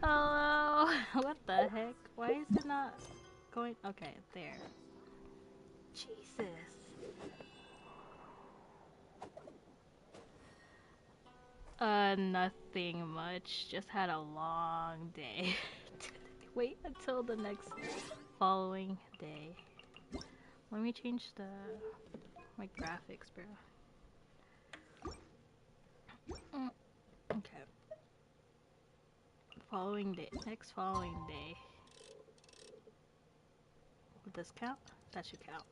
Hello. What the heck? Why is it not going? Okay, there. Jesus. Nothing much. Just had a long day. Wait until the next following day. Let me change my graphics, bro. Okay. Following day. Next following day. Would this count? That should count.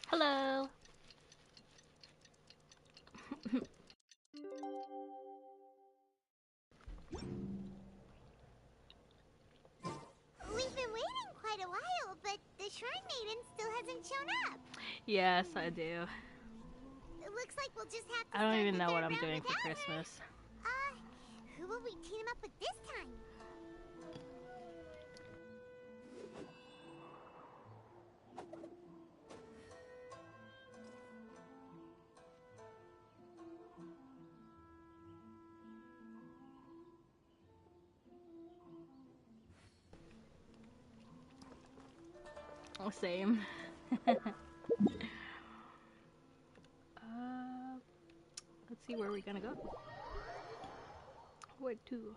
Hello. We've been waiting quite a while, but the Shrine Maiden still hasn't shown up. Yes, I do. It looks like we'll just have to I don't start even the know what third I'm round doing for without her. Christmas. Who will we team up with this time? Same. Let's see where we're gonna go. Where to?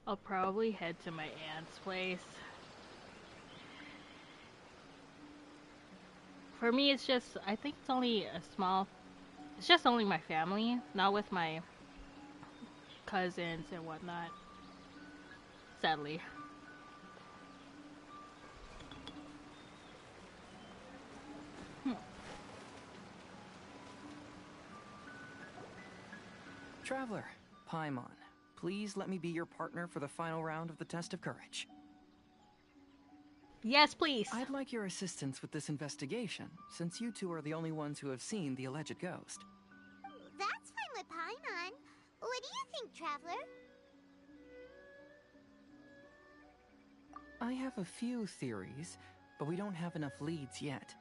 I'll probably head to my aunt's place. For me, it's just, I think it's only it's just only my family, not with my cousins and whatnot. Sadly. Traveler, Paimon, please let me be your partner for the final round of the test of courage. Yes, please. I'd like your assistance with this investigation, since you two are the only ones who have seen the alleged ghost. That's fine with Paimon. What do you think, Traveler? I have a few theories, but we don't have enough leads yet.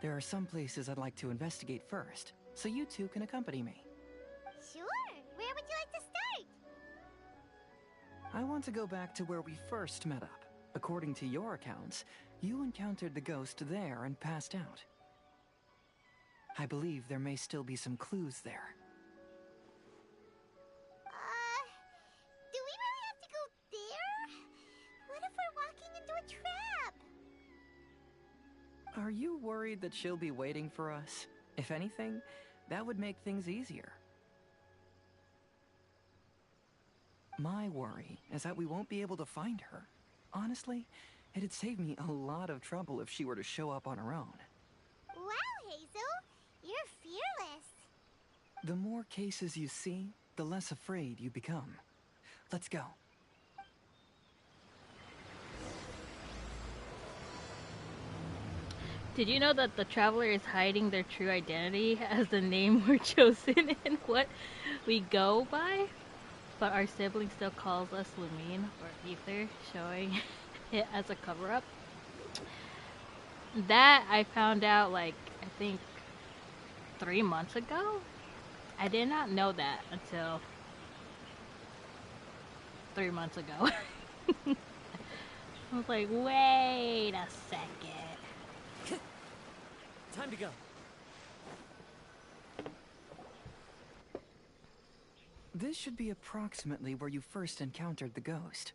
There are some places I'd like to investigate first, so you two can accompany me. Sure. Where would you like to start? I want to go back to where we first met up. According to your accounts, you encountered the ghost there and passed out. I believe there may still be some clues there. Do we really have to go there? What if we're walking into a trap? Are you worried that she'll be waiting for us? If anything, that would make things easier. My worry is that we won't be able to find her. Honestly, it'd save me a lot of trouble if she were to show up on her own. Wow, Hazel. You're fearless. The more cases you see, the less afraid you become. Let's go. Did you know that the traveler is hiding their true identity as the name we're chosen and what we go by? But our sibling still calls us Lumine or Ether, showing it as a cover-up. That I found out, like, I think 3 months ago. I did not know that until 3 months ago. I was like, wait a second. Time to go. This should be approximately where you first encountered the ghost.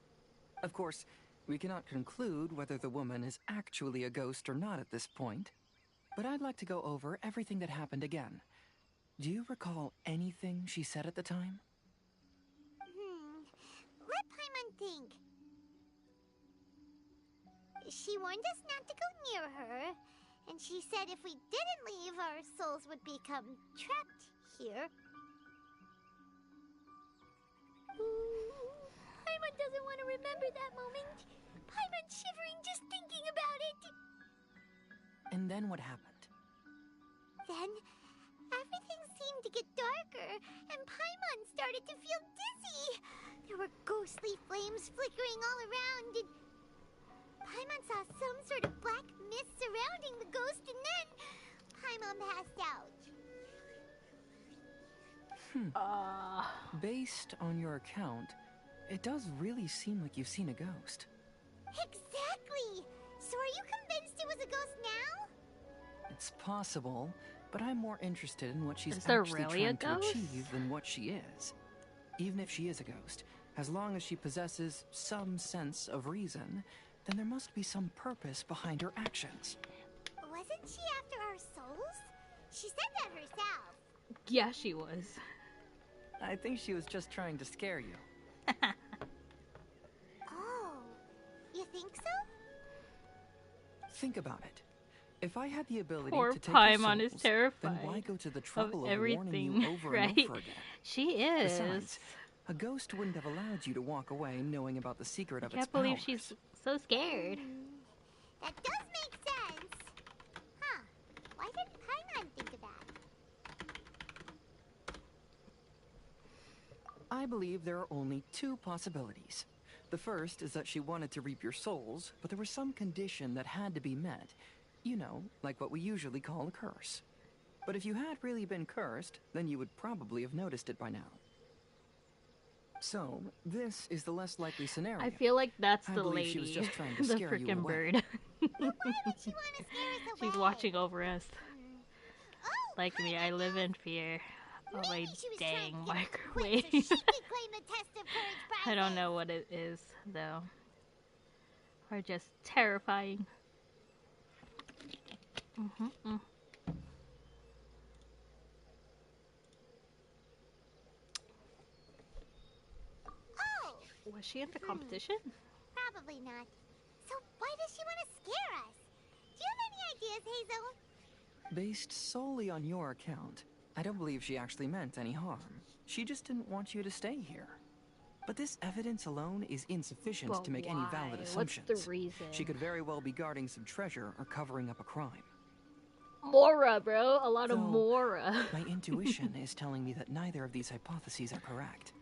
Of course, we cannot conclude whether the woman is actually a ghost or not at this point, but I'd like to go over everything that happened again. Do you recall anything she said at the time? Let Paimon think. She warned us not to go near her, and she said if we didn't leave, our souls would become trapped here. Paimon doesn't want to remember that moment. Paimon's shivering just thinking about it. And then what happened? Then, everything seemed to get darker, and Paimon started to feel dizzy. There were ghostly flames flickering all around, and Paimon saw some sort of black mist surrounding the ghost Paimon passed out. Based on your account, it does really seem like you've seen a ghost. Exactly! So are you convinced it was a ghost now? It's possible, but I'm more interested in what she's Is there actually really a trying to ghost? achieve than what she is. Even if she is a ghost, as long as she possesses some sense of reason, then there must be some purpose behind her actions. Wasn't she after our souls? She said that herself. Yeah, she was. I think she was just trying to scare you. Oh, you think so? Think about it. If I had the ability Poor to take your Paimon is souls, terrified then why go to the of trouble of warning you everything, over right? and over again? She is. Besides, a ghost wouldn't have allowed you to walk away knowing about the secret of I its can't believe powers. she's so scared. That does make sense. Huh. Why didn't Paimon think of that? I believe there are only two possibilities. The first is that she wanted to reap your souls, but there was some condition that had to be met. You know, like what we usually call a curse. But if you had really been cursed, then you would probably have noticed it by now. So, this is the less likely scenario. I feel like that's I the believe lady. she was just trying to the scare you frickin' away. bird. Why would she want to scare us away? She's watching over us. Oh, Like me, I live in fear of a maybe she was dang trying to get us to quit microwave. so she could claim the test of courage prize. I don't know what it is, though. Or just terrifying. Oh, Was she in the competition? probably not. So why does she want to scare us? Do you have any ideas, Hazel? Based solely on your account, I don't believe she actually meant any harm. She just didn't want you to stay here. But this evidence alone is insufficient But to make any valid why? assumptions. What's the reason? She could very well be guarding some treasure or covering up a crime. Mora, bro. A lot of Though, Mora. My intuition is telling me that neither of these hypotheses are correct.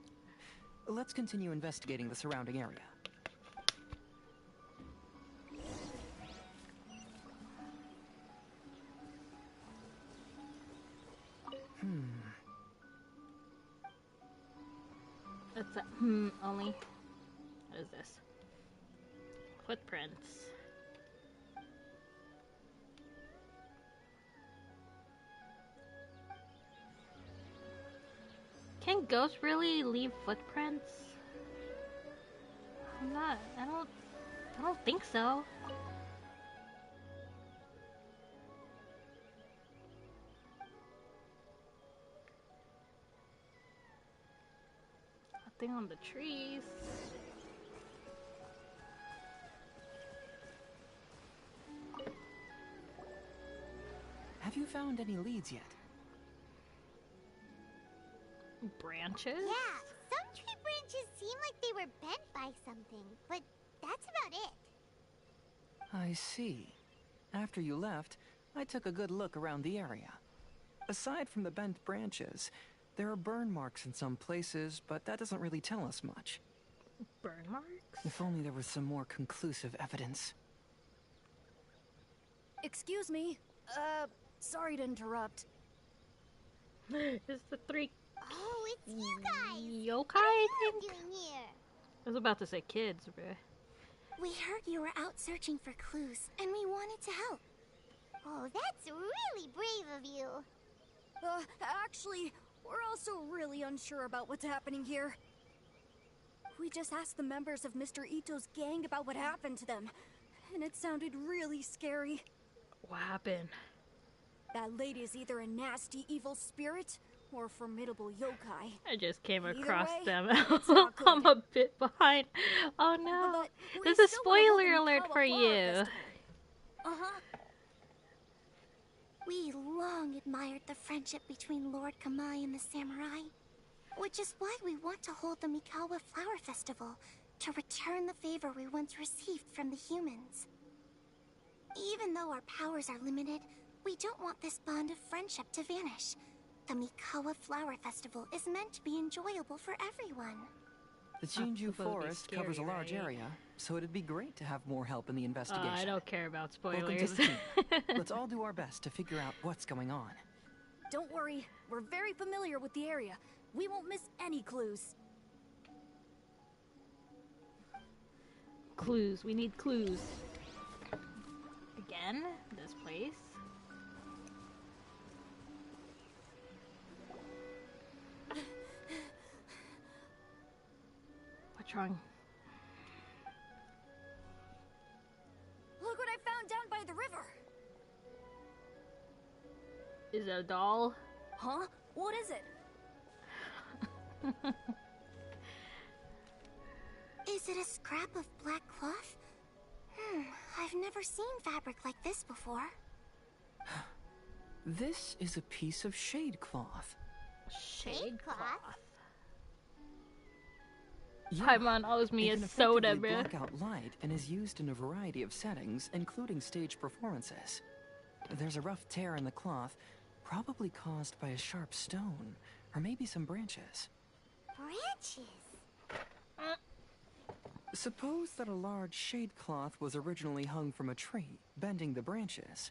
Let's continue investigating the surrounding area. That's a only. What is this? Footprints. Can ghosts really leave footprints? I don't think so. Nothing on the trees. Have you found any leads yet? Branches? Yeah, some tree branches seem like they were bent by something, but that's about it. I see. After you left, I took a good look around the area. Aside from the bent branches, there are burn marks in some places, but that doesn't really tell us much. Burn marks? If only there was some more conclusive evidence. Excuse me. Sorry to interrupt. It's the three Oh, it's you guys. yokai, What are I you think? doing here? I was about to say kids, bruh. We heard you were out searching for clues, and we wanted to help. Oh, that's really brave of you. Actually, we're also really unsure about what's happening here. We just asked the members of Mr. Ito's gang about what happened to them, and it sounded really scary. What happened? That lady is either a nasty evil spirit or a formidable yokai. I just came Either across way, them. it's not good. I'm a bit behind. Oh no. But we There's a still wanna hold spoiler the alert Mikawa for Flower you. Festival. Uh-huh. We long admired the friendship between Lord Kamai and the samurai, which is why we want to hold the Mikawa Flower Festival to return the favor we once received from the humans. Even though our powers are limited, we don't want this bond of friendship to vanish. The Mikawa Flower Festival is meant to be enjoyable for everyone. The That's Jinju supposed to be Forest covers a scary, large right? area, so it'd be great to have more help in the investigation. I don't care about Welcome to spoilers. the team. Let's all do our best to figure out what's going on. Don't worry, we're very familiar with the area. We won't miss any clues. Clues. We need clues. Again? This place? What's wrong? Look what I found down by the river! Is it a doll? Huh? What is it? Is it a scrap of black cloth? I've never seen fabric like this before. This is a piece of shade cloth. Shade cloth. Yeah, Paimon owes me it a can soda, effectively bruh. block out light and is used in a variety of settings, including stage performances. There's a rough tear in the cloth, probably caused by a sharp stone, or maybe some branches. Branches? Suppose that a large shade cloth was originally hung from a tree, bending the branches.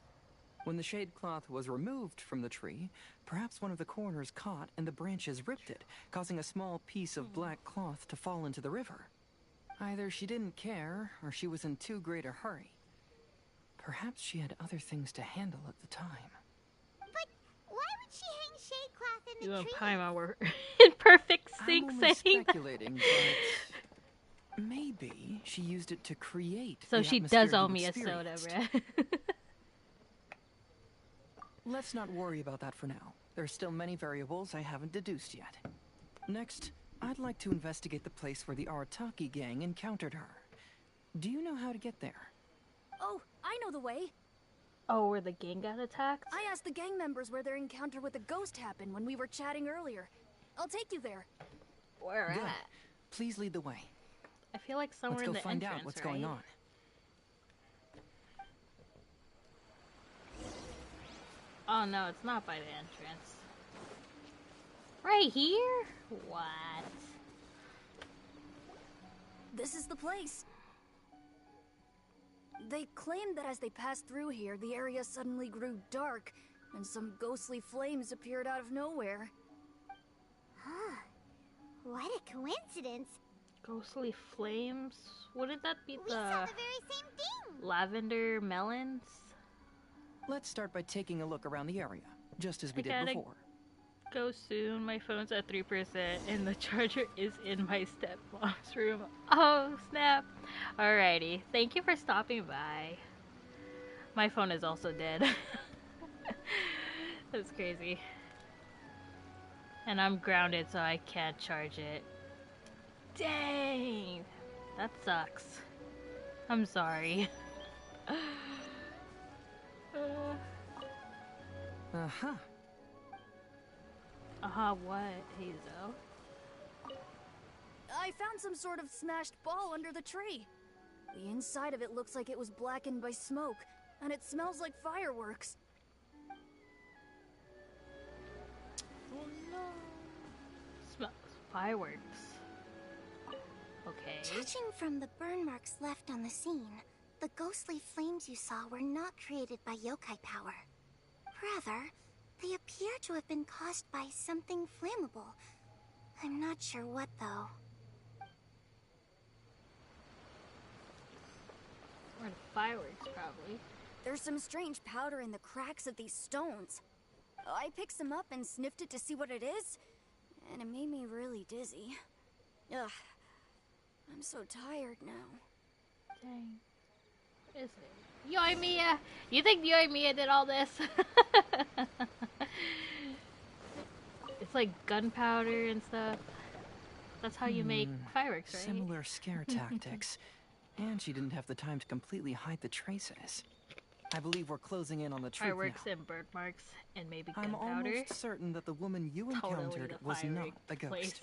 When the shade cloth was removed from the tree, perhaps one of the corners caught and the branches ripped it, causing a small piece of black cloth to fall into the river. Either she didn't care, or she was in too great a hurry. Perhaps she had other things to handle at the time. But why would she hang shade cloth in You the and tree? Paimon were in perfect I'm sync only saying that. speculating, but maybe she used it to create So the she atmosphere does owe you me a soda, experienced. bruh. Let's not worry about that for now. There's still many variables I haven't deduced yet. Next, I'd like to investigate the place where the Arataki gang encountered her. Do you know how to get there? Oh, I know the way. Oh, where the gang got attacked? I asked the gang members where their encounter with the ghost happened when we were chatting earlier. I'll take you there. Where Good. at? Please lead the way. I feel like somewhere Let's in go the find entrance, out what's right? going on. Oh no, it's not by the entrance. Right here? What? This is the place. They claimed that as they passed through here, the area suddenly grew dark, and some ghostly flames appeared out of nowhere. Huh. What a coincidence. Ghostly flames? Wouldn't that be We saw the the very same thing. lavender melons? Let's start by taking a look around the area, just as we I did gotta before. Go soon. My phone's at 3% and the charger is in my stepmom's room. Oh, snap. Alrighty. Thank you for stopping by. My phone is also dead. That's crazy. And I'm grounded, so I can't charge it. Dang. That sucks. I'm sorry. Uh-huh. What, Hazel? I found some sort of smashed ball under the tree. The inside of it looks like it was blackened by smoke, and it smells like fireworks. Oh no. Smells fireworks. Okay. Judging from the burn marks left on the scene, the ghostly flames you saw were not created by yokai power. Rather, they appear to have been caused by something flammable. I'm not sure what, though. Or the fireworks, probably. There's some strange powder in the cracks of these stones. I picked some up and sniffed it to see what it is, and it made me really dizzy. Ugh. I'm so tired now. Dang. What is it? Yoimiya! You think Yoimiya did all this? It's like gunpowder and stuff. That's how you make fireworks, right? Similar scare tactics. And she didn't have the time to completely hide the traces. I believe we're closing in on the truth Fireworks now. and bird marks and maybe I'm gunpowder. almost certain that the woman you Totally encountered the was not firework a ghost. place.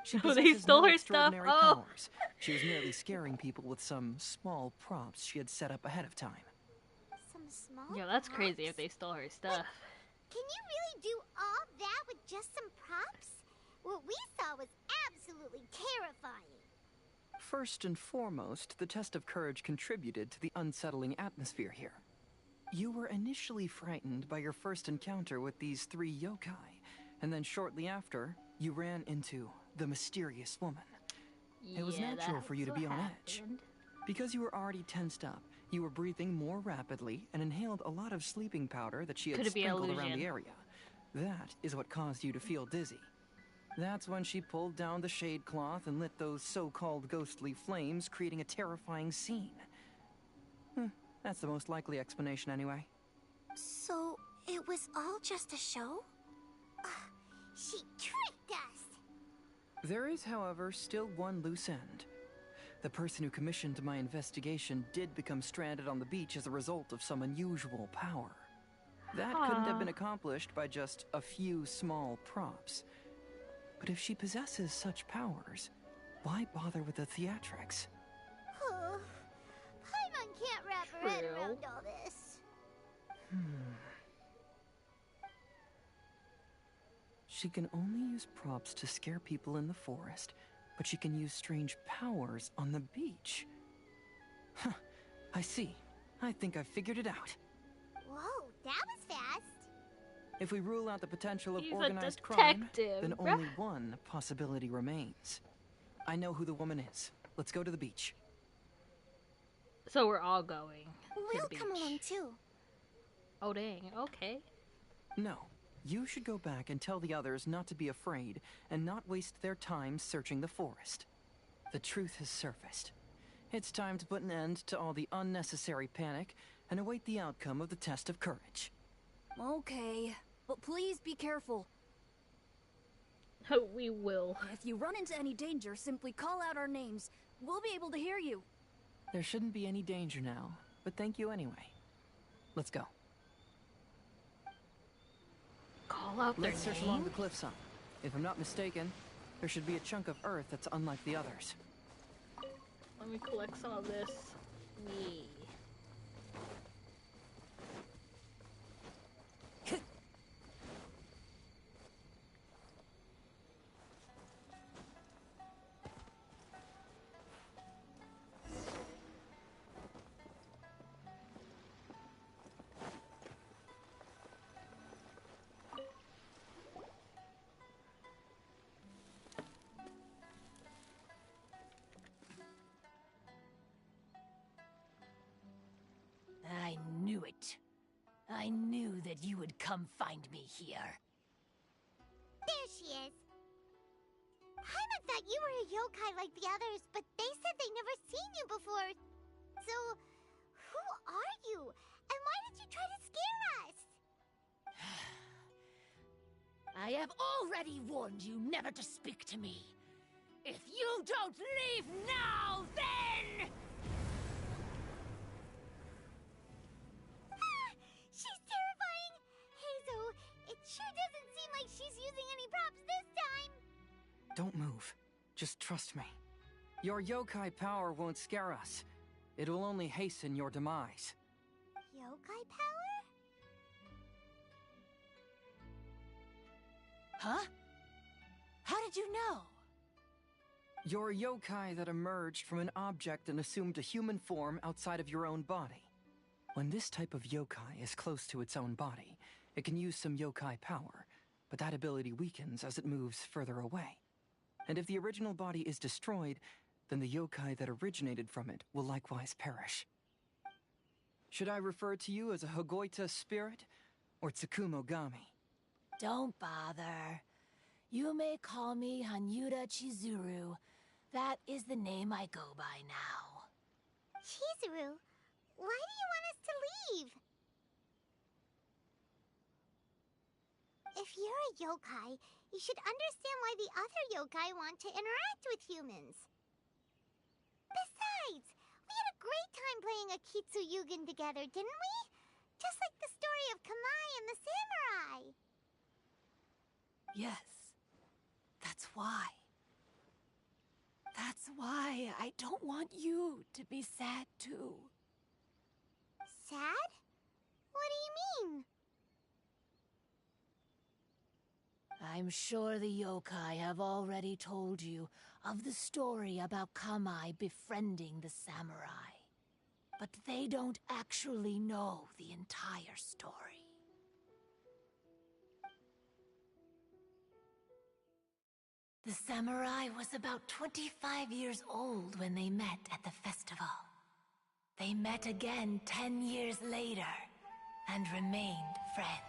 She Oh, they possesses stole no her stuff. extraordinary Oh. powers. She was merely scaring people with some small props she had set up ahead of time. Some small Yo, that's crazy props? if they stole her stuff. Can you really do all that with just some props? What we saw was absolutely terrifying. First and foremost, the test of courage contributed to the unsettling atmosphere here. You were initially frightened by your first encounter with these 3 yokai, and then shortly after, you ran into the mysterious woman. It was natural for you to be on edge. Because you were already tensed up, you were breathing more rapidly and inhaled a lot of sleeping powder that she had sprinkled around the area. That is what caused you to feel dizzy. That's when she pulled down the shade cloth and lit those so-called ghostly flames, creating a terrifying scene. That's the most likely explanation anyway. So, it was all just a show? She tricked us! There is, however, still one loose end. The person who commissioned my investigation did become stranded on the beach as a result of some unusual power. That couldn't have been accomplished by just a few small props. But if she possesses such powers, why bother with the theatrics? Oh, Paimon can't wrap her head around all this. She can only use props to scare people in the forest, but she can use strange powers on the beach. Huh, I see. I think I've figured it out. Whoa, that was fast. If we rule out the potential of He's organized a crime, detective, then only one possibility remains. I know who the woman is. Let's go to the beach. So we're all going to We'll the come beach. along too. Oh dang, okay. No, you should go back and tell the others not to be afraid and not waste their time searching the forest. The truth has surfaced. It's time to put an end to all the unnecessary panic and await the outcome of the test of courage. Okay, but please be careful. We will. If you run into any danger, simply call out our names. We'll be able to hear you. There shouldn't be any danger now, but thank you anyway. Let's go. Call out their Let's search name? along the cliffside. If I'm not mistaken, there should be a chunk of earth that's unlike the others. Let me collect some of this. Yeah. I knew it. I knew that you would come find me here. There she is. Paimon thought you were a yokai like the others, but they said they never seen you before. So, who are you? And why did you try to scare us? I have already warned you never to speak to me. If you don't leave now, then... She's terrifying! Hazo, it sure doesn't seem like she's using any props this time! Don't move. Just trust me. Your yokai power won't scare us. It will only hasten your demise. Yokai power? Huh? How did you know? You're a yokai that emerged from an object and assumed a human form outside of your own body. When this type of yokai is close to its own body, it can use some yokai power, but that ability weakens as it moves further away. And if the original body is destroyed, then the yokai that originated from it will likewise perish. Should I refer to you as a Hagoita spirit or Tsukumogami? Don't bother. You may call me Hanyuda Chizuru. That is the name I go by now. Chizuru, why do you want us to leave? If you're a yokai, you should understand why the other yokai want to interact with humans. Besides, we had a great time playing Akitsu Yugen together, didn't we? Just like the story of Kamai and the samurai. Yes. That's why. That's why I don't want you to be sad too. Sad? What do you mean? I'm sure the yokai have already told you of the story about Kamai befriending the samurai. But they don't actually know the entire story. The samurai was about 25 years old when they met at the festival. They met again 10 years later and remained friends.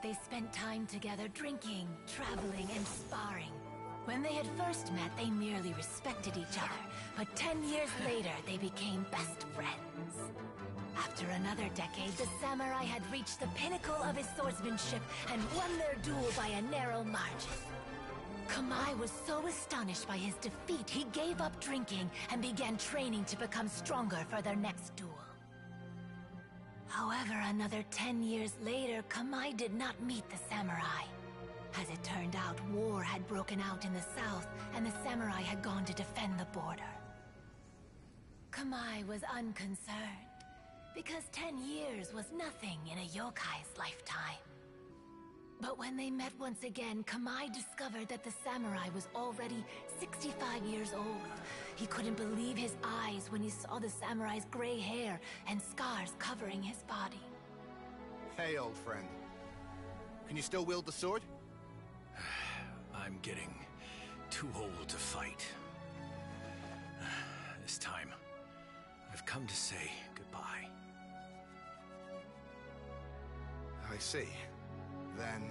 They spent time together drinking, traveling, and sparring. When they had first met, they merely respected each other, but 10 years later, they became best friends. After another decade, the samurai had reached the pinnacle of his swordsmanship and won their duel by a narrow margin. Kamai was so astonished by his defeat, he gave up drinking and began training to become stronger for their next duel. However, another 10 years later, Kamai did not meet the samurai. As it turned out, war had broken out in the south, and the samurai had gone to defend the border. Kamai was unconcerned, because 10 years was nothing in a yokai's lifetime. But when they met once again, Kamai discovered that the samurai was already 65 years old. He couldn't believe his eyes when he saw the samurai's gray hair and scars covering his body. Hey, old friend. Can you still wield the sword? I'm getting too old to fight. This time, I've come to say goodbye. I see. Then,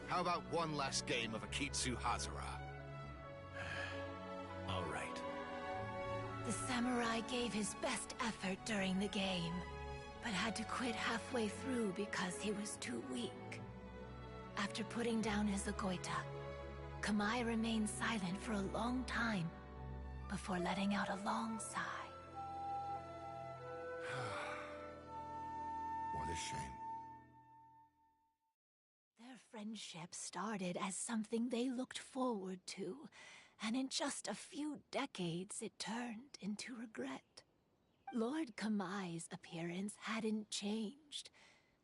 how about one last game of Akitsu Hazara? All right. The samurai gave his best effort during the game, but had to quit halfway through because he was too weak. After putting down his agoita, Kamai remained silent for a long time before letting out a long sigh. What a shame. Their friendship started as something they looked forward to, and in just a few decades it turned into regret. Lord Kamai's appearance hadn't changed,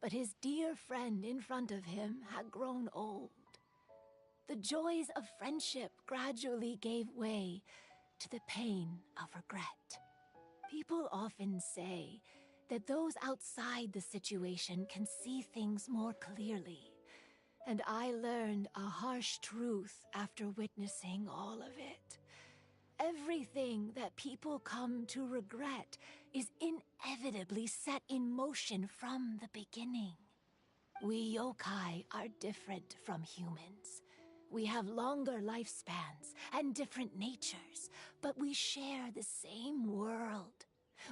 but his dear friend in front of him had grown old. The joys of friendship gradually gave way to the pain of regret. People often say that those outside the situation can see things more clearly. And I learned a harsh truth after witnessing all of it. Everything that people come to regret is inevitably set in motion from the beginning. We yokai are different from humans. We have longer lifespans and different natures, but we share the same world.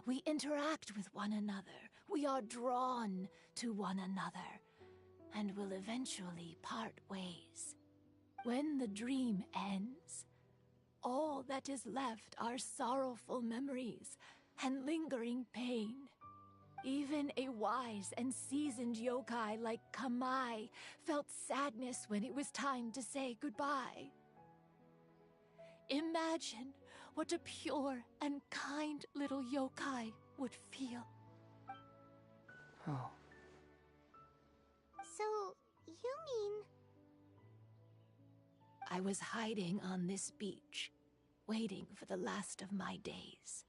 We interact with one another. We are drawn to one another, and will eventually part ways. When the dream ends, all that is left are sorrowful memories and lingering pain. Even a wise and seasoned yokai like Kamai felt sadness when it was time to say goodbye. Imagine what a pure and kind little yokai would feel. Oh. So, you mean... I was hiding on this beach, waiting for the last of my days.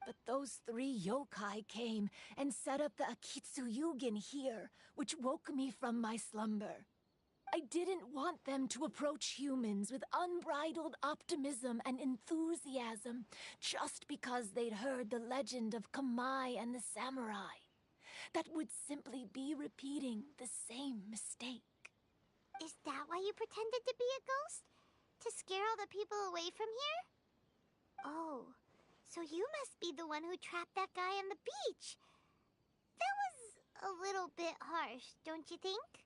But those 3 yokai came and set up the Akitsu Yugen here, which woke me from my slumber. I didn't want them to approach humans with unbridled optimism and enthusiasm just because they'd heard the legend of Kamai and the samurai. That would simply be repeating the same mistake. Is that why you pretended to be a ghost? To scare all the people away from here? Oh, so you must be the one who trapped that guy on the beach. That was a little bit harsh, don't you think?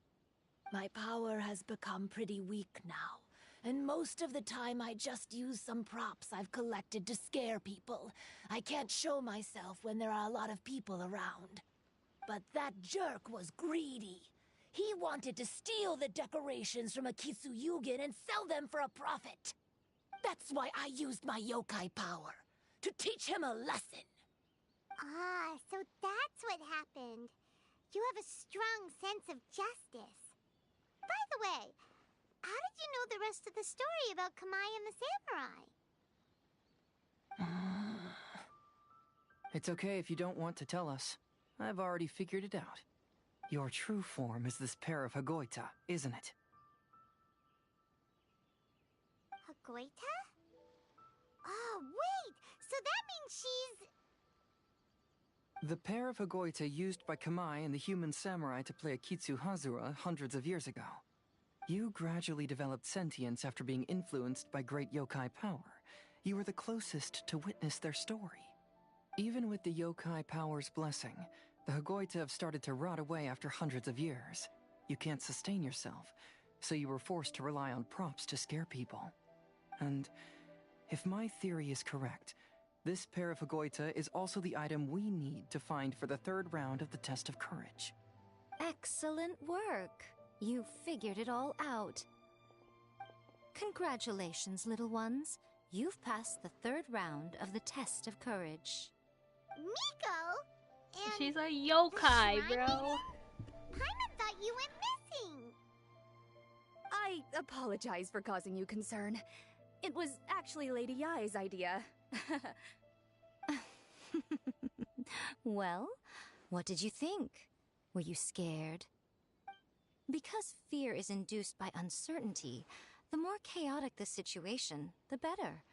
My power has become pretty weak now, and most of the time I just use some props I've collected to scare people. I can't show myself when there are a lot of people around. But that jerk was greedy. He wanted to steal the decorations from Akitsu Yugen and sell them for a profit. That's why I used my yokai power, to teach him a lesson. Ah, so that's what happened. You have a strong sense of justice. By the way, How did you know the rest of the story about Kamai and the samurai? It's okay if you don't want to tell us. I've already figured it out. Your true form is this pair of Hagoita, isn't it? Hagoita? Oh, wait! So that means she's... The pair of Hagoita used by Kamai and the human samurai to play Akitsu Hazura hundreds of years ago. You gradually developed sentience after being influenced by great yokai power. You were the closest to witness their story. Even with the yokai power's blessing, the Hagoita have started to rot away after hundreds of years. You can't sustain yourself, so you were forced to rely on props to scare people. And if my theory is correct, this pair of Hagoita is also the item we need to find for the third round of the test of courage. Excellent work. You figured it all out. Congratulations, little ones. You've passed the third round of the test of courage. Miko? And She's a yokai, bro. Paimon thought you went missing. I apologize for causing you concern. It was actually Lady Yai's idea. Well, what did you think? Were you scared? Because fear is induced by uncertainty, the more chaotic the situation, the better.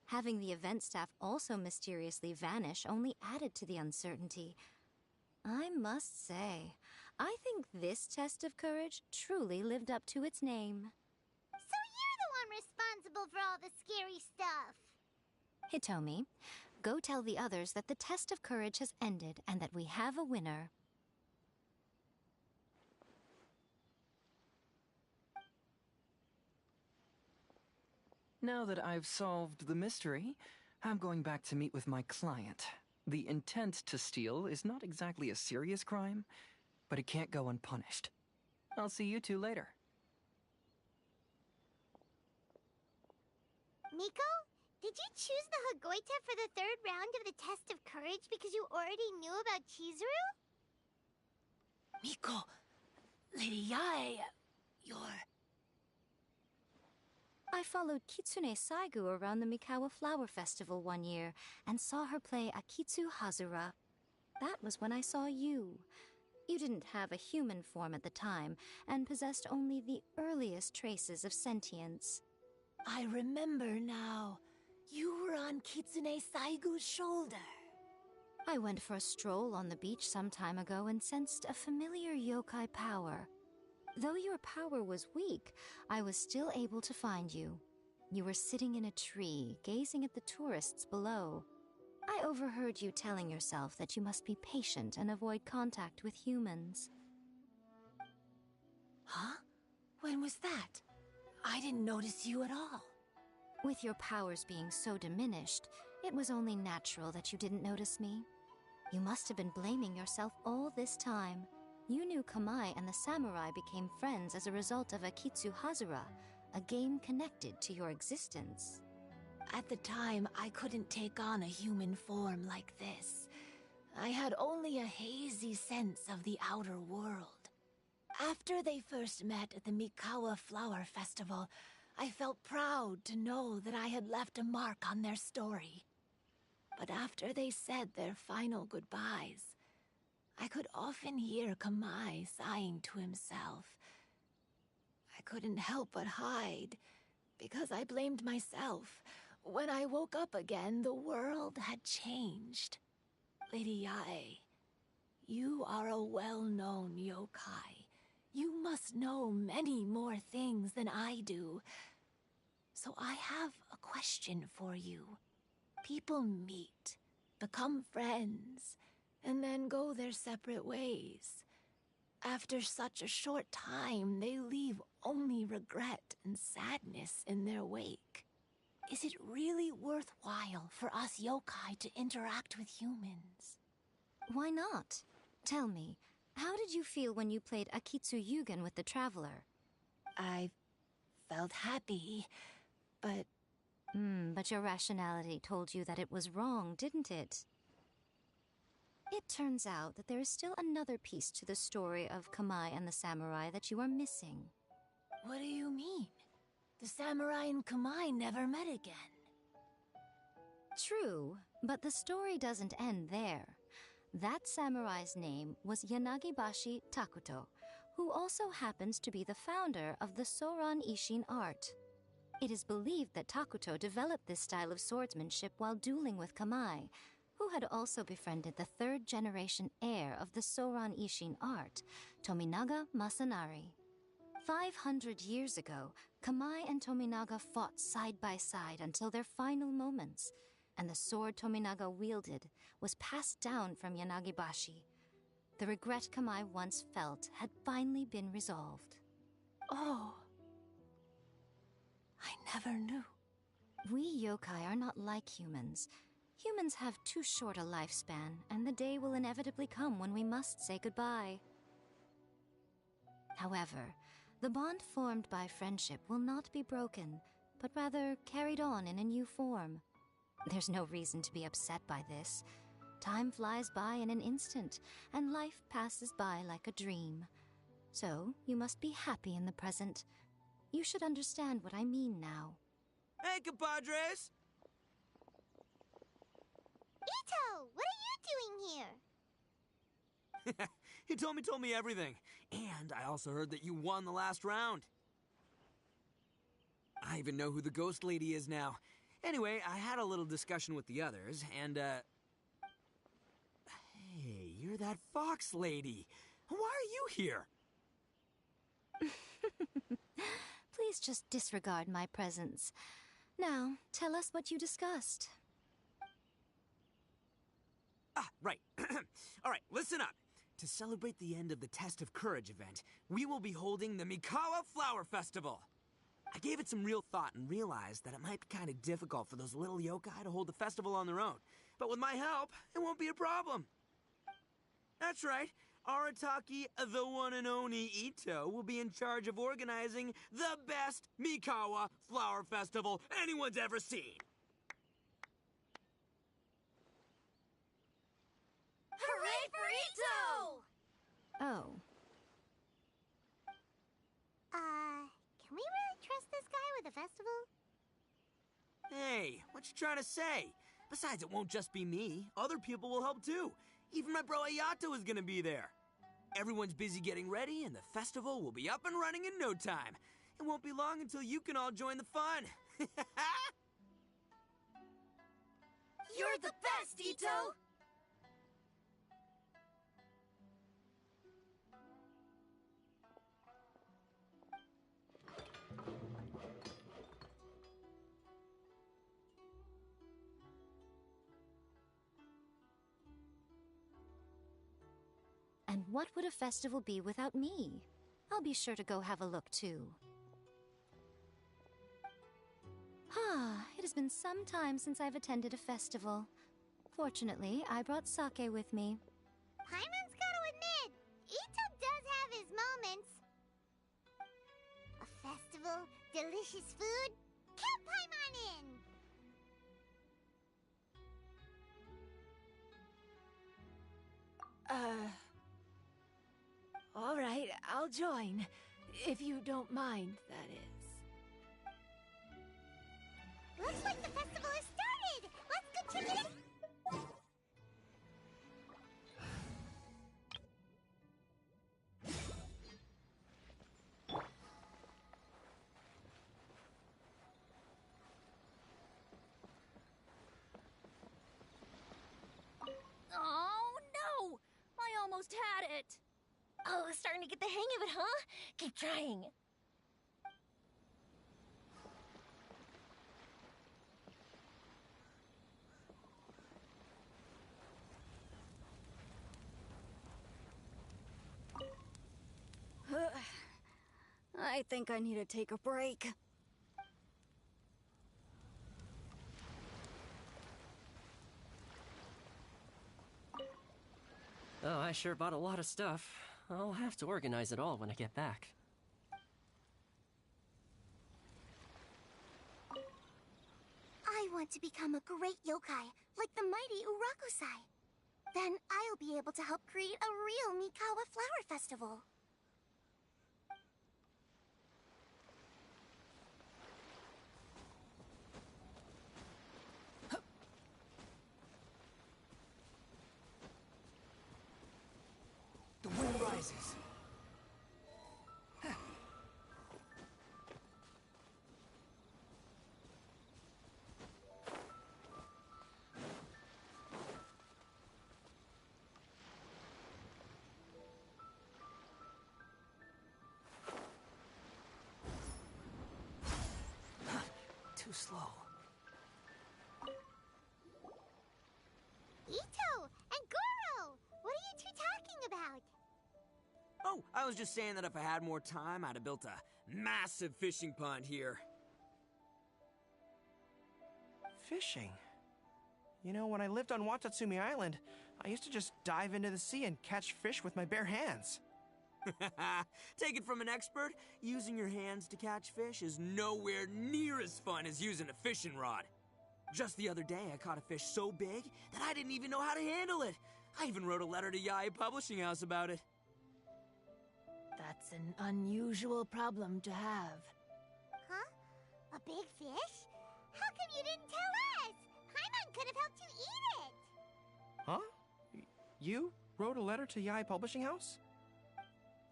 Having the event staff also mysteriously vanish only added to the uncertainty. I must say, I think this test of courage truly lived up to its name. So you're the one responsible for all the scary stuff. Hitomi, go tell the others that the test of courage has ended and that we have a winner. Now that I've solved the mystery, I'm going back to meet with my client. The intent to steal is not exactly a serious crime, but it can't go unpunished. I'll see you two later. Miko, did you choose the Hagoita for the third round of the test of courage because you already knew about Chizuru? Miko, Lady Yae, you're... I followed Kitsune Saigu around the Mikawa Flower Festival one year and saw her play Akitsu Hazura. That was when I saw you. You didn't have a human form at the time and possessed only the earliest traces of sentience. I remember now. You were on Kitsune Saigu's shoulder. I went for a stroll on the beach some time ago and sensed a familiar yokai power. Though your power was weak, I was still able to find you. You were sitting in a tree, gazing at the tourists below. I overheard you telling yourself that you must be patient and avoid contact with humans. Huh? When was that? I didn't notice you at all. With your powers being so diminished, it was only natural that you didn't notice me. You must have been blaming yourself all this time. You knew Kamai and the samurai became friends as a result of Akitsu Hazura, a game connected to your existence. At the time, I couldn't take on a human form like this. I had only a hazy sense of the outer world. After they first met at the Mikawa Flower Festival, I felt proud to know that I had left a mark on their story. But after they said their final goodbyes, I could often hear Kamai sighing to himself. I couldn't help but hide, because I blamed myself. When I woke up again, the world had changed. Lady Yae, you are a well-known yokai. You must know many more things than I do. So I have a question for you. People meet, become friends, and then go their separate ways. After such a short time, they leave only regret and sadness in their wake. Is it really worthwhile for us yokai to interact with humans? Why not? Tell me, how did you feel when you played Akitsu Yugen with the Traveler? I felt happy, but... But your rationality told you that it was wrong, didn't it? It turns out that there is still another piece to the story of Kamai and the samurai that you are missing. What do you mean? The samurai and Kamai never met again. True, but the story doesn't end there. That samurai's name was Yanagibashi Takuto, who also happens to be the founder of the Soran Ishin art. It is believed that Takuto developed this style of swordsmanship while dueling with Kamai, who had also befriended the third-generation heir of the Soran Ishin art, Tominaga Masanari. 500 years ago, Kamai and Tominaga fought side by side until their final moments, and the sword Tominaga wielded was passed down from Yanagibashi. The regret Kamai once felt had finally been resolved. Oh. I never knew. We yokai are not like humans. Humans have too short a lifespan, and the day will inevitably come when we must say goodbye. However, the bond formed by friendship will not be broken, but rather carried on in a new form. There's no reason to be upset by this. Time flies by in an instant, and life passes by like a dream. So, you must be happy in the present. You should understand what I mean now. Hey, compadres! Ito, what are you doing here? He told me everything. And I also heard that you won the last round. I even know who the ghost lady is now. Anyway, I had a little discussion with the others, and, Hey, you're that fox lady. Why are you here? Please just disregard my presence. Now, tell us what you discussed. Ah, right. All right, listen up. To celebrate the end of the Test of Courage event, we will be holding the Mikawa Flower Festival. I gave it some real thought and realized that it might be kind of difficult for those little yokai to hold the festival on their own. But with my help, it won't be a problem. That's right. Arataki, the one and only Ito, will be in charge of organizing the best Mikawa Flower Festival anyone's ever seen. Hooray for Ito! Oh. Can we really trust this guy with the festival? Hey, what you trying to say? Besides, it won't just be me. Other people will help too. Even my bro Ayato is gonna be there. Everyone's busy getting ready, and the festival will be up and running in no time. It won't be long until you can all join the fun. You're the best, Ito! And what would a festival be without me? I'll be sure to go have a look too. It has been some time since I've attended a festival. Fortunately, I brought sake with me. Paimon's gotta admit, Ito does have his moments. A festival, delicious food, count Paimon in! All right, I'll join. If you don't mind, that is. Looks like the festival has started! Let's go check it out! Oh, no! I almost had it! Oh, starting to get the hang of it, huh? Keep trying. I think I need to take a break. Oh, I sure bought a lot of stuff. I'll have to organize it all when I get back. I want to become a great yokai, like the mighty Urakusai. Then I'll be able to help create a real Mikawa Flower Festival. surprises. Too slow. Ito and Goro! What are you two talking about? Oh, I was just saying that if I had more time, I'd have built a massive fishing pond here. Fishing? You know, when I lived on Watatsumi Island, I used to just dive into the sea and catch fish with my bare hands. Take it from an expert, using your hands to catch fish is nowhere near as fun as using a fishing rod. Just the other day, I caught a fish so big that I didn't even know how to handle it. I even wrote a letter to Yae Publishing House about it. That's an unusual problem to have. Huh? A big fish? How come you didn't tell us? Paimon could have helped you eat it! Huh? You wrote a letter to Yae Publishing House?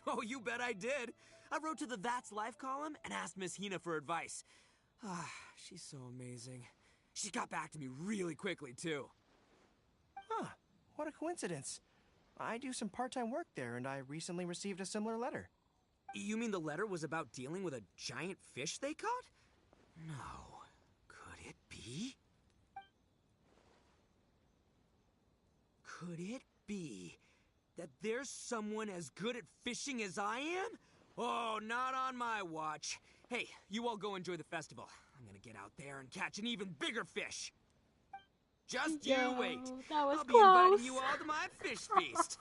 Oh, you bet I did. I wrote to the That's Life column and asked Miss Hina for advice. Ah, she's so amazing. She got back to me really quickly, too. Huh, what a coincidence. I do some part-time work there, and I recently received a similar letter. You mean the letter was about dealing with a giant fish they caught? No. Could it be? Could it be that there's someone as good at fishing as I am? Oh, not on my watch. Hey, you all go enjoy the festival. I'm gonna get out there and catch an even bigger fish. Just you wait. That was I'll be close. inviting you all to my fish feast.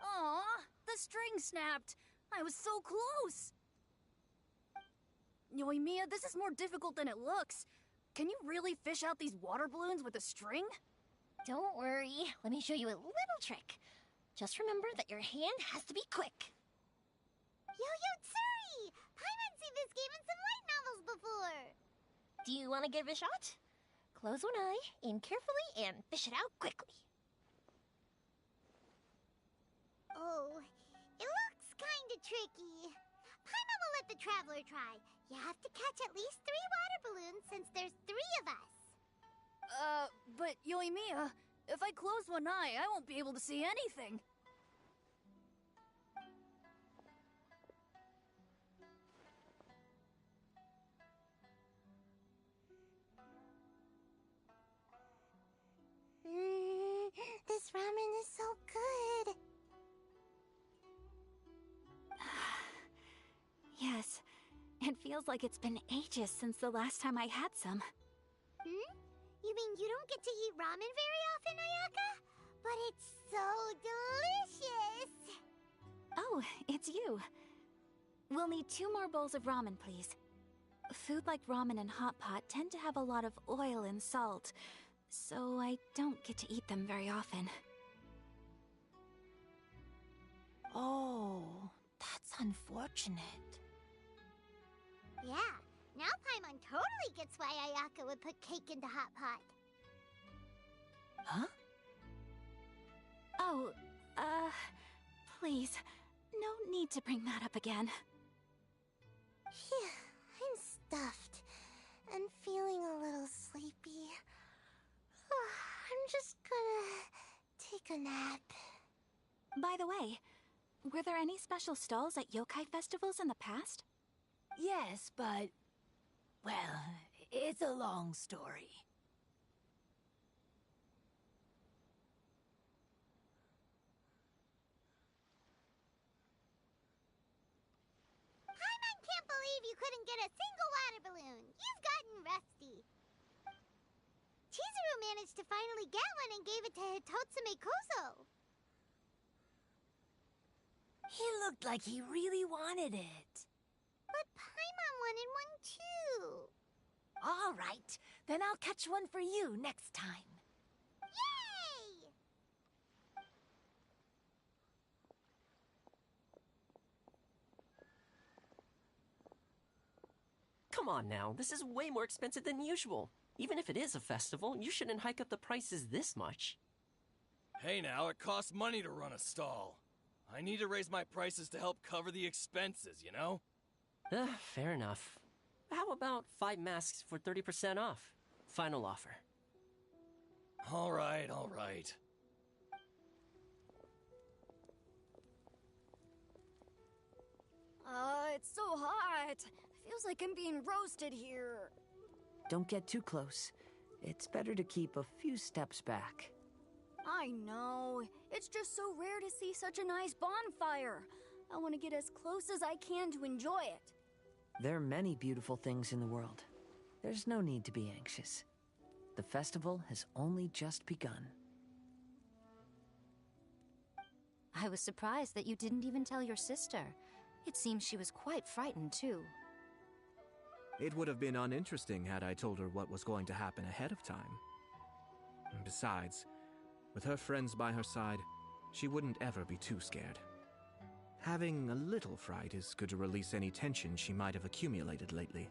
Aw, the string snapped. I was so close. Yoimiya, this is more difficult than it looks. Can you really fish out these water balloons with a string? Don't worry. Let me show you a little trick. Just remember that your hand has to be quick. Yo-Yo Tsuri! Paimon's seen this game in some light novels before! Do you want to give it a shot? Close one eye, aim carefully, and fish it out quickly. Oh, it looks kinda tricky. Paimon will let the traveler try. You have to catch at least 3 water balloons since there's 3 of us. But Yoimiya, if I close one eye, I won't be able to see anything. This ramen is so good. Yes, it feels like it's been ages since the last time I had some. Hmm? You mean you don't get to eat ramen very often, Ayaka? But it's so delicious! Oh, it's you. We'll need 2 more bowls of ramen, please. Food like ramen and hot pot tend to have a lot of oil and salt, so I don't get to eat them very often. Oh, that's unfortunate. Yeah, now Paimon totally gets why Ayaka would put cake into hot pot. Huh? Oh, please, no need to bring that up again. Phew, I'm stuffed and feeling a little sleepy. I'm just gonna take a nap. By the way, were there any special stalls at yokai festivals in the past? Yes, but... well, it's a long story. Paimon can't believe you couldn't get a single water balloon. You've gotten rusty. Chizuru managed to finally get one and gave it to Hitotsume Kozo. He looked like he really wanted it. But Paimon wanted one too. All right, then I'll catch one for you next time. Yay! Come on now, this is way more expensive than usual. Even if it is a festival, you shouldn't hike up the prices this much. Hey now, it costs money to run a stall. I need to raise my prices to help cover the expenses, you know? Fair enough. How about 5 masks for 30% off? Final offer. Alright, alright. It's so hot. Feels like I'm being roasted here. Don't get too close. It's better to keep a few steps back. I know. It's just so rare to see such a nice bonfire. I want to get as close as I can to enjoy it. There are many beautiful things in the world. There's no need to be anxious. The festival has only just begun. I was surprised that you didn't even tell your sister. It seems she was quite frightened, too. It would have been uninteresting had I told her what was going to happen ahead of time. Besides, with her friends by her side, she wouldn't ever be too scared. Having a little fright is good to release any tension she might have accumulated lately.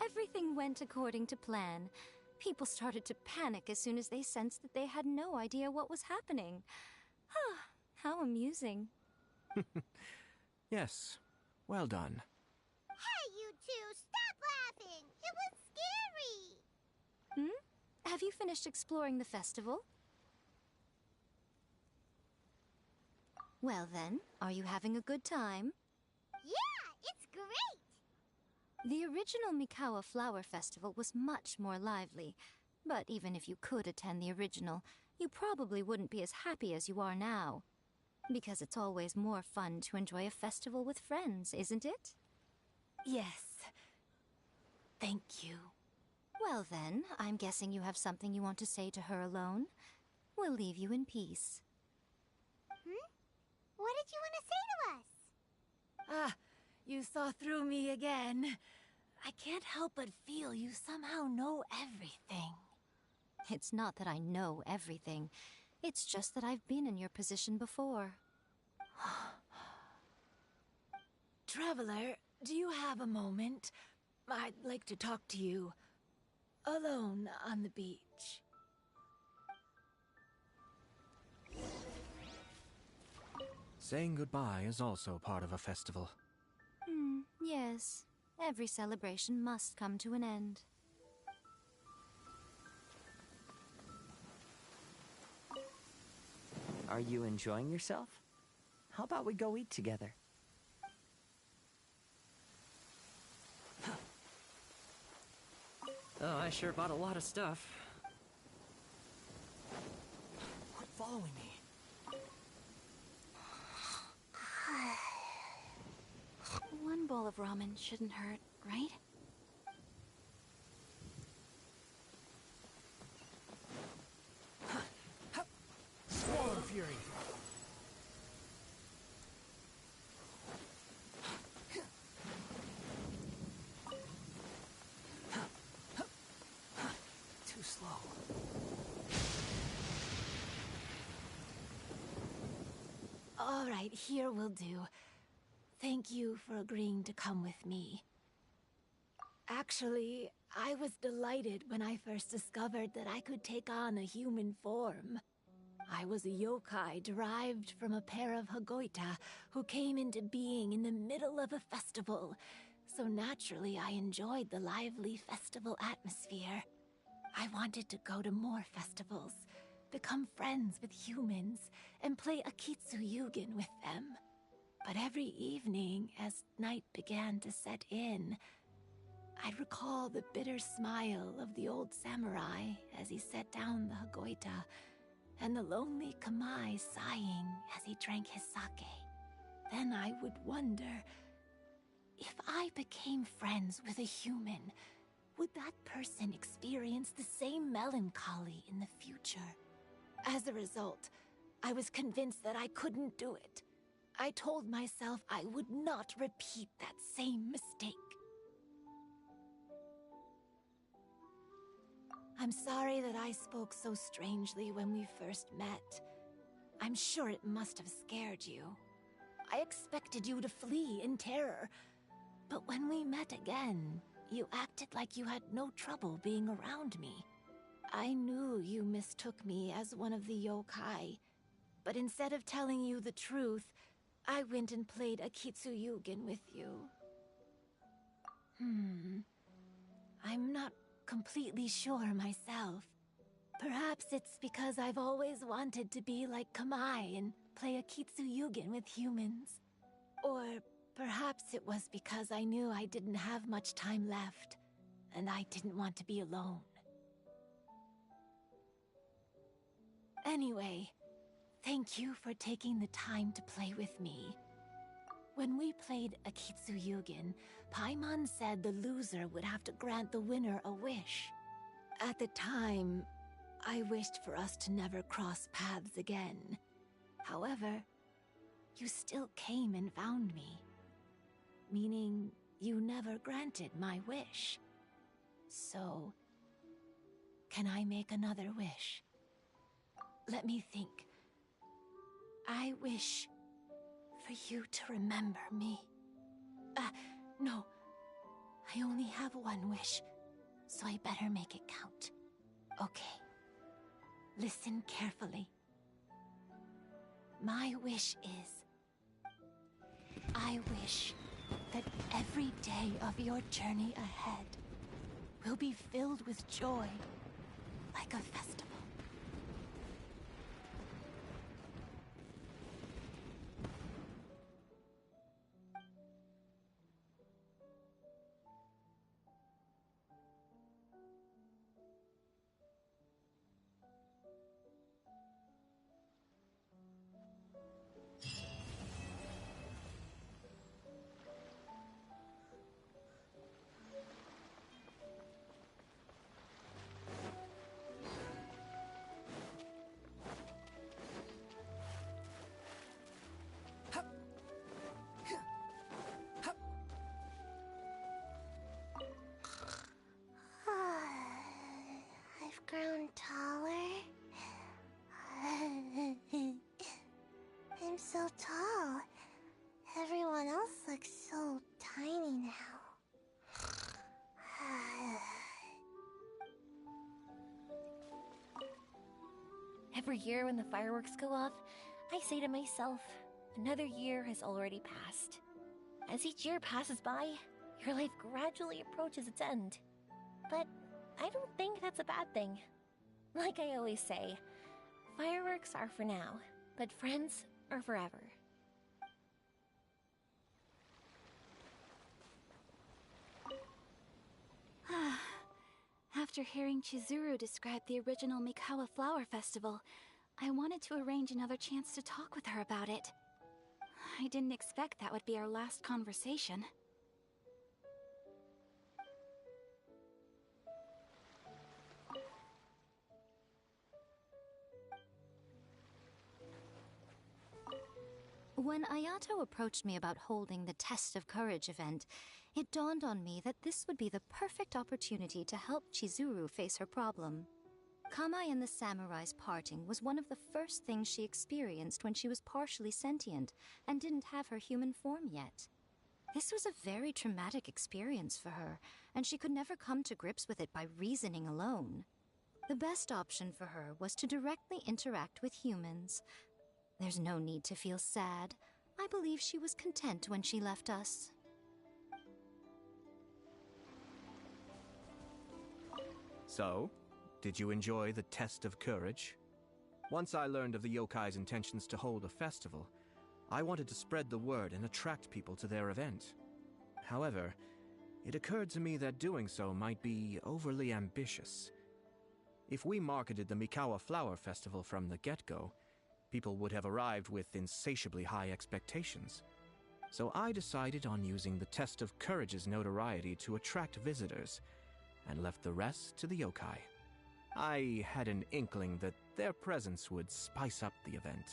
Everything went according to plan. People started to panic as soon as they sensed that they had no idea what was happening. How amusing. Yes, well done. Hey, you two, stop laughing! It was scary! Have you finished exploring the festival? Well then, are you having a good time? Yeah, it's great! The original Mikawa Flower Festival was much more lively, but even if you could attend the original, you probably wouldn't be as happy as you are now. Because it's always more fun to enjoy a festival with friends, isn't it? Yes. Thank you. Well then, I'm guessing you have something you want to say to her alone. We'll leave you in peace. What did you want to say to us? You saw through me again. I can't help but feel you somehow know everything. It's not that I know everything. It's just that I've been in your position before. Traveler, do you have a moment? I'd like to talk to you. Alone on the beach. Saying goodbye is also part of a festival. Yes. Every celebration must come to an end. Are you enjoying yourself? How about we go eat together? Oh, I sure bought a lot of stuff. Quit following me. One bowl of ramen shouldn't hurt, right? Swallow Fury. Too slow. All right, here will do. Thank you for agreeing to come with me. Actually, I was delighted when I first discovered that I could take on a human form. I was a yokai derived from a pair of Hagoita who came into being in the middle of a festival, so naturally I enjoyed the lively festival atmosphere. I wanted to go to more festivals, become friends with humans, and play Akitsu Yugen with them. But every evening, as night began to set in, I'd recall the bitter smile of the old samurai as he set down the Hagoita, and the lonely Kamai sighing as he drank his sake. Then I would wonder, if I became friends with a human, would that person experience the same melancholy in the future? As a result, I was convinced that I couldn't do it. I told myself I would not repeat that same mistake. I'm sorry that I spoke so strangely when we first met. I'm sure it must have scared you. I expected you to flee in terror. But when we met again, you acted like you had no trouble being around me. I knew you mistook me as one of the yokai, but instead of telling you the truth, I went and played Akitsu Yugen with you. I'm not completely sure myself. Perhaps it's because I've always wanted to be like Kamai and play Akitsu Yugen with humans. Or perhaps it was because I knew I didn't have much time left, and I didn't want to be alone. Anyway, thank you for taking the time to play with me. When we played Akitsu Yugen, Paimon said the loser would have to grant the winner a wish. At the time, I wished for us to never cross paths again. However, you still came and found me, meaning you never granted my wish. So, can I make another wish? Let me think. I wish for you to remember me. No. I only have one wish, so I better make it count. Okay. Listen carefully. My wish is, I wish that every day of your journey ahead will be filled with joy, like a festival. I've grown taller. I'm so tall. Everyone else looks so tiny now. Every year when the fireworks go off, I say to myself, another year has already passed. As each year passes by, your life gradually approaches its end. But I don't think that's a bad thing. Like I always say, fireworks are for now, but friends are forever. After hearing Chizuru describe the original Mikawa Flower Festival, I wanted to arrange another chance to talk with her about it. I didn't expect that would be our last conversation. When Ayato approached me about holding the Test of Courage event, it dawned on me that this would be the perfect opportunity to help Chizuru face her problem. Kamai and the samurai's parting was one of the first things she experienced when she was partially sentient and didn't have her human form yet. This was a very traumatic experience for her, and she could never come to grips with it by reasoning alone. The best option for her was to directly interact with humans. There's no need to feel sad. I believe she was content when she left us. So, did you enjoy the Test of Courage? Once I learned of the yokai's intentions to hold a festival, I wanted to spread the word and attract people to their event. However, it occurred to me that doing so might be overly ambitious. If we marketed the Mikawa Flower Festival from the get-go, people would have arrived with insatiably high expectations. So I decided on using the Test of Courage's notoriety to attract visitors, and left the rest to the yokai. I had an inkling that their presence would spice up the event.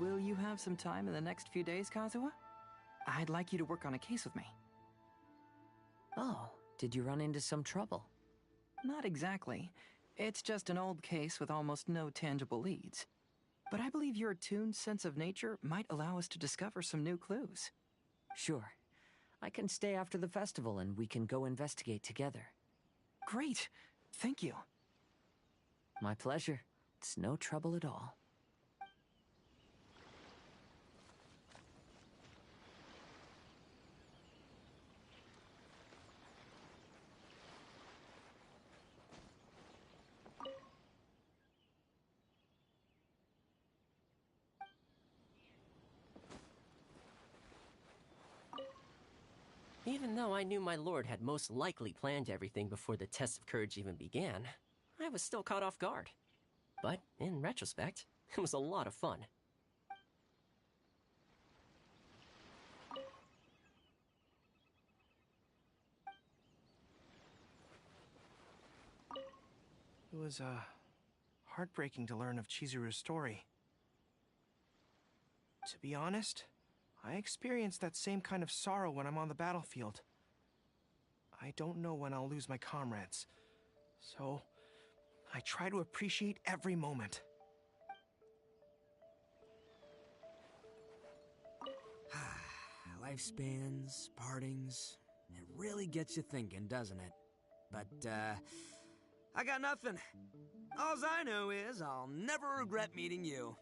Will you have some time in the next few days, Kazuha? I'd like you to work on a case with me. Oh, did you run into some trouble? Not exactly. It's just an old case with almost no tangible leads. But I believe your attuned sense of nature might allow us to discover some new clues. Sure. I can stay after the festival and we can go investigate together. Great! Thank you. My pleasure. It's no trouble at all. Even though I knew my lord had most likely planned everything before the test of courage even began, I was still caught off guard. But in retrospect, it was a lot of fun. It was, heartbreaking to learn of Chizuru's story. To be honest, I experience that same kind of sorrow when I'm on the battlefield. I don't know when I'll lose my comrades, so I try to appreciate every moment. Lifespans, partings, it really gets you thinking, doesn't it? But, I got nothing. Alls I know is I'll never regret meeting you.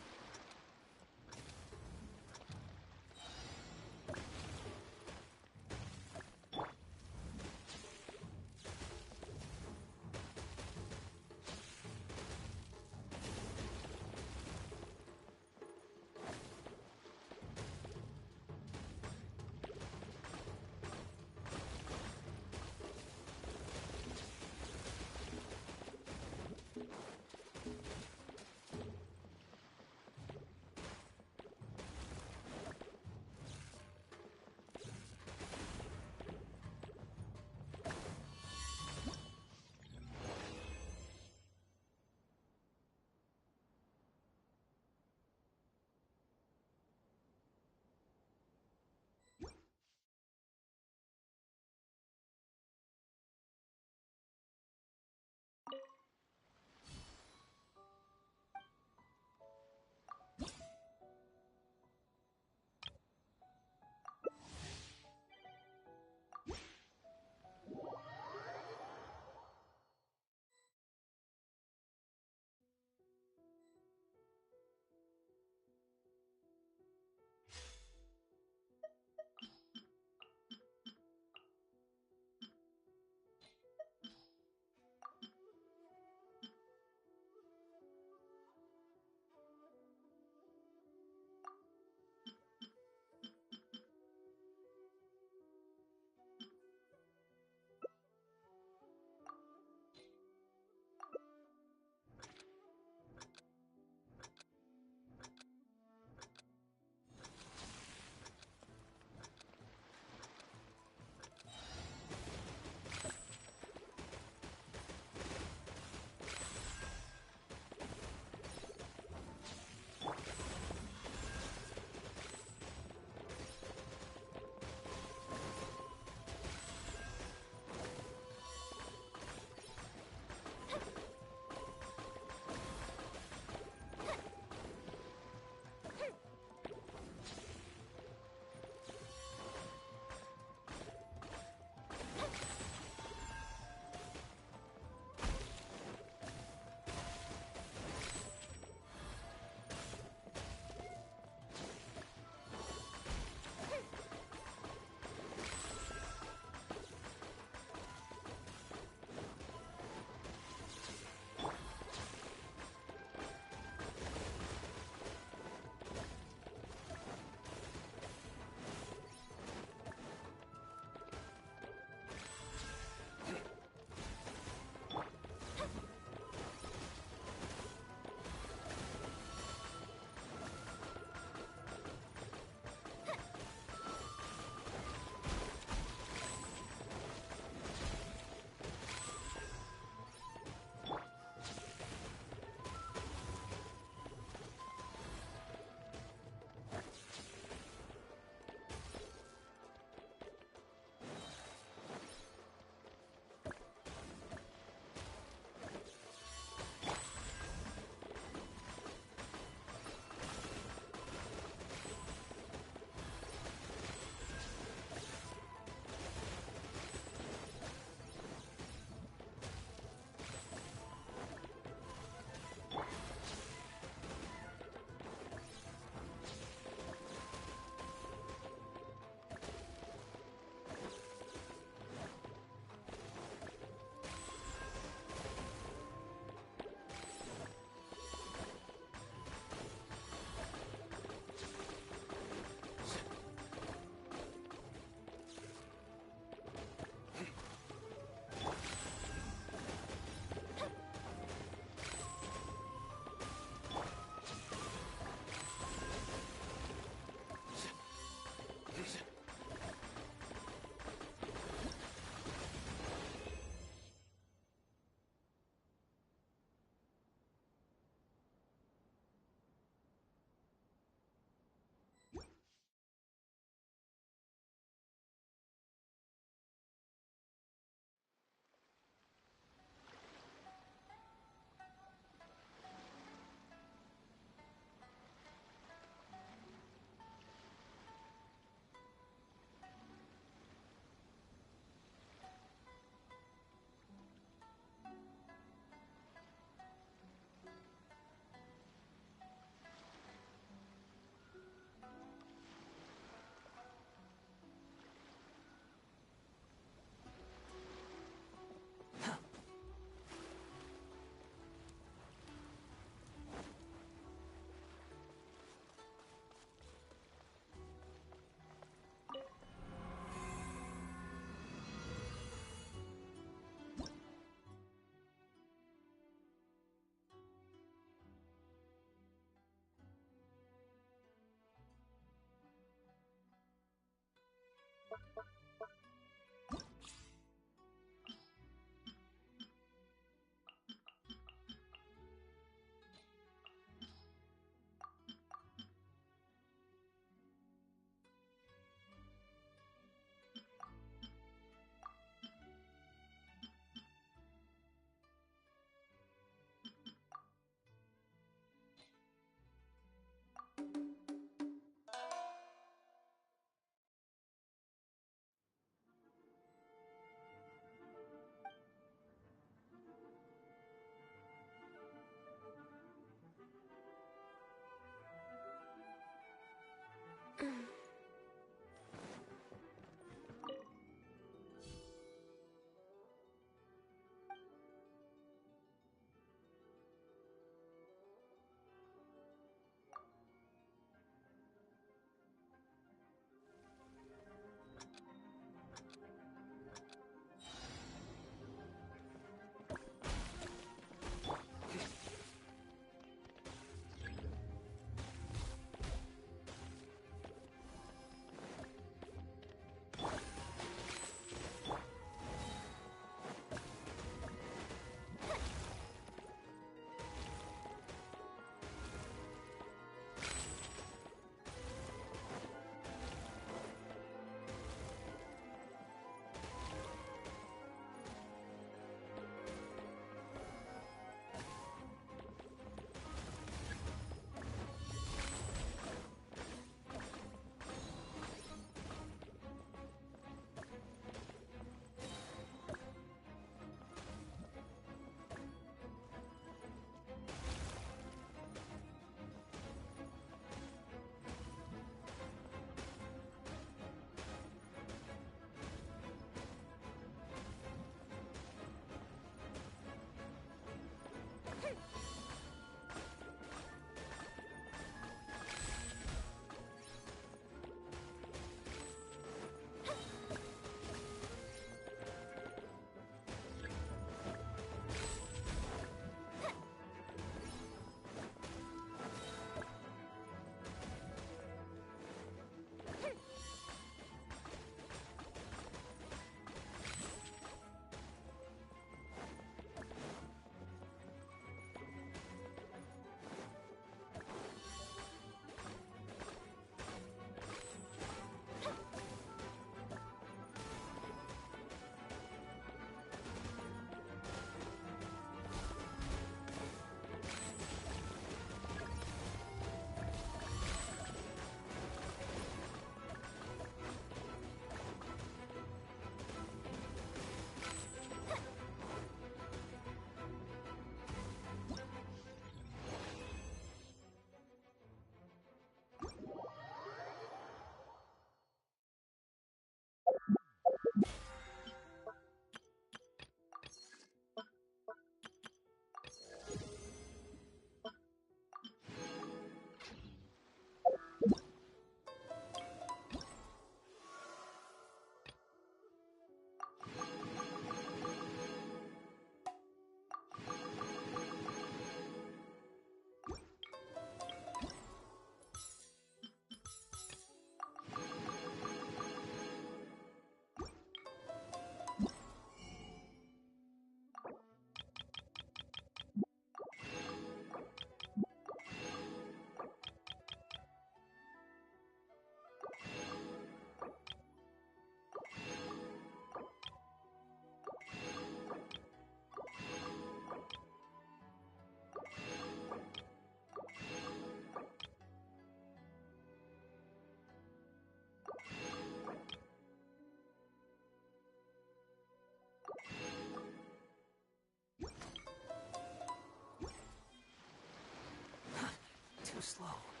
Too slow.